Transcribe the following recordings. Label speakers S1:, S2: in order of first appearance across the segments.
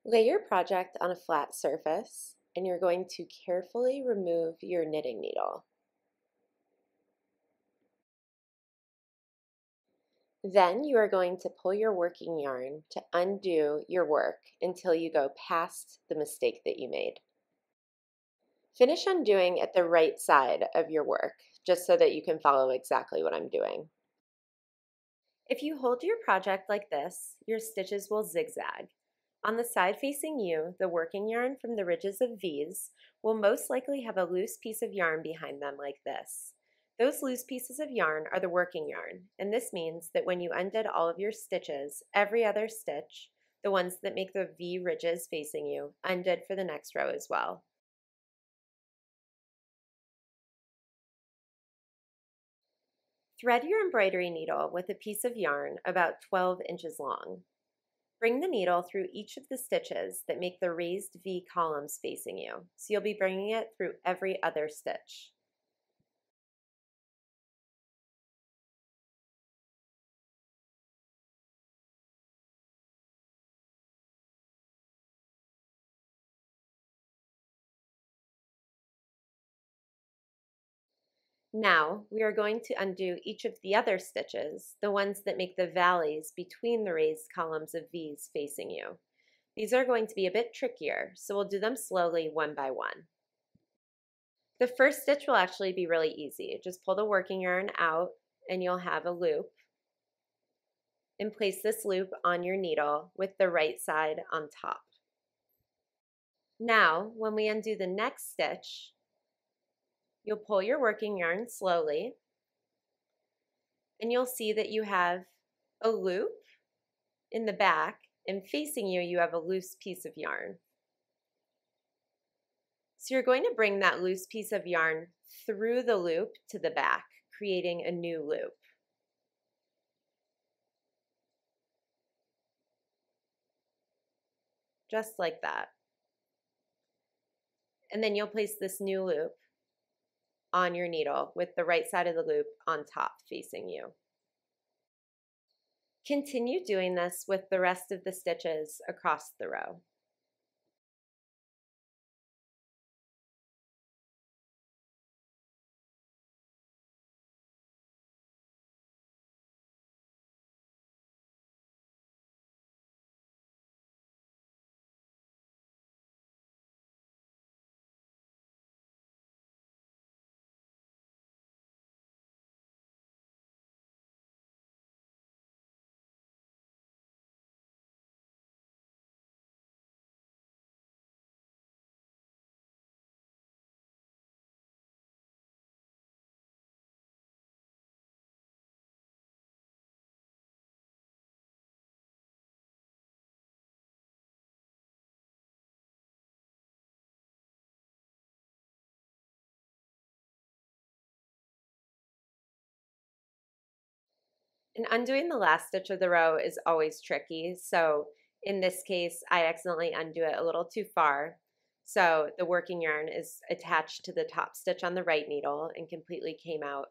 S1: Lay your project on a flat surface and you're going to carefully remove your knitting needle. Then you are going to pull your working yarn to undo your work until you go past the mistake that you made. Finish undoing at the right side of your work, just so that you can follow exactly what I'm doing. If you hold your project like this, your stitches will zigzag. On the side facing you, the working yarn from the ridges of V's will most likely have a loose piece of yarn behind them like this. Those loose pieces of yarn are the working yarn, and this means that when you undid all of your stitches, every other stitch, the ones that make the V ridges facing you, undid for the next row as well. Thread your embroidery needle with a piece of yarn about 12 inches long. Bring the needle through each of the stitches that make the raised V columns facing you, so you'll be bringing it through every other stitch. Now, we are going to undo each of the other stitches, the ones that make the valleys between the raised columns of V's facing you. These are going to be a bit trickier, so we'll do them slowly one by one. The first stitch will actually be really easy. Just pull the working yarn out and you'll have a loop. And place this loop on your needle with the right side on top. Now, when we undo the next stitch, you'll pull your working yarn slowly, and you'll see that you have a loop in the back, and facing you, you have a loose piece of yarn. So you're going to bring that loose piece of yarn through the loop to the back, creating a new loop. Just like that. And then you'll place this new loop on your needle with the right side of the loop on top facing you. Continue doing this with the rest of the stitches across the row. And undoing the last stitch of the row is always tricky. So in this case, I accidentally undo it a little too far. So the working yarn is attached to the top stitch on the right needle and completely came out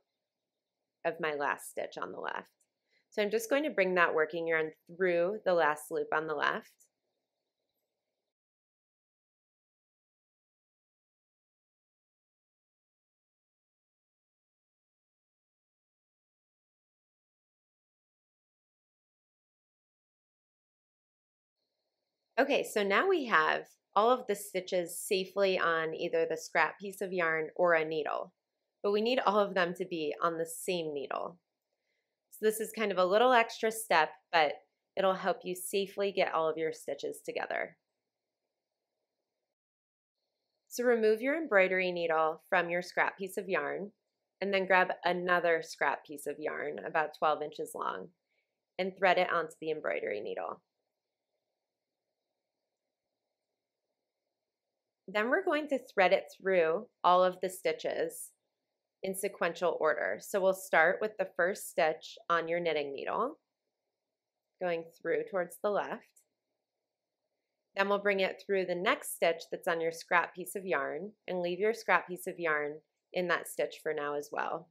S1: of my last stitch on the left. So I'm just going to bring that working yarn through the last loop on the left. Okay, so now we have all of the stitches safely on either the scrap piece of yarn or a needle, but we need all of them to be on the same needle. So this is kind of a little extra step, but it'll help you safely get all of your stitches together. So remove your embroidery needle from your scrap piece of yarn, and then grab another scrap piece of yarn about 12 inches long and thread it onto the embroidery needle. Then we're going to thread it through all of the stitches in sequential order. So we'll start with the first stitch on your knitting needle, going through towards the left. Then we'll bring it through the next stitch that's on your scrap piece of yarn and leave your scrap piece of yarn in that stitch for now as well.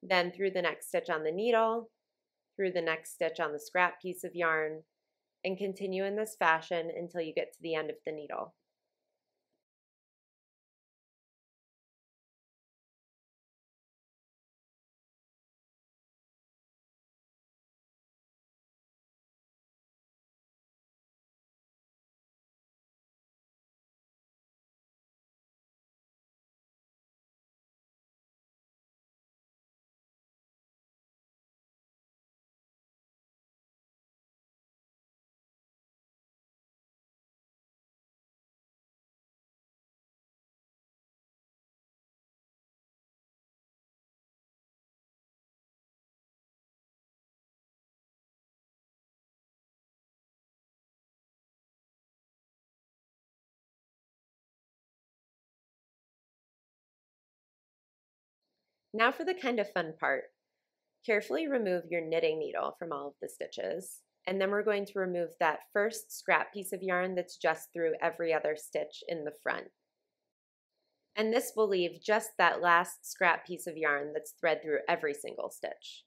S1: Then through the next stitch on the needle, through the next stitch on the scrap piece of yarn, and continue in this fashion until you get to the end of the needle. Now for the kind of fun part. Carefully remove your knitting needle from all of the stitches, and then we're going to remove that first scrap piece of yarn that's just through every other stitch in the front. And this will leave just that last scrap piece of yarn that's thread through every single stitch.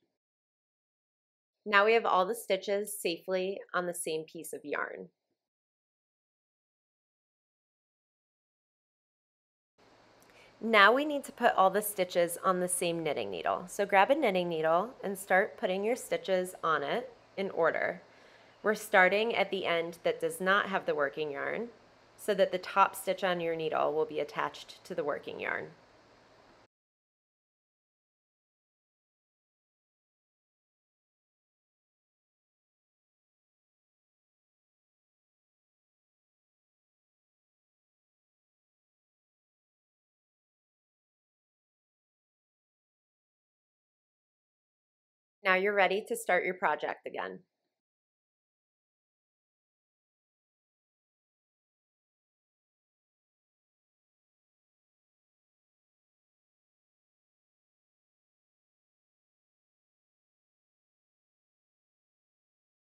S1: Now we have all the stitches safely on the same piece of yarn. Now we need to put all the stitches on the same knitting needle. So grab a knitting needle and start putting your stitches on it in order. We're starting at the end that does not have the working yarn so that the top stitch on your needle will be attached to the working yarn. Now you're ready to start your project again.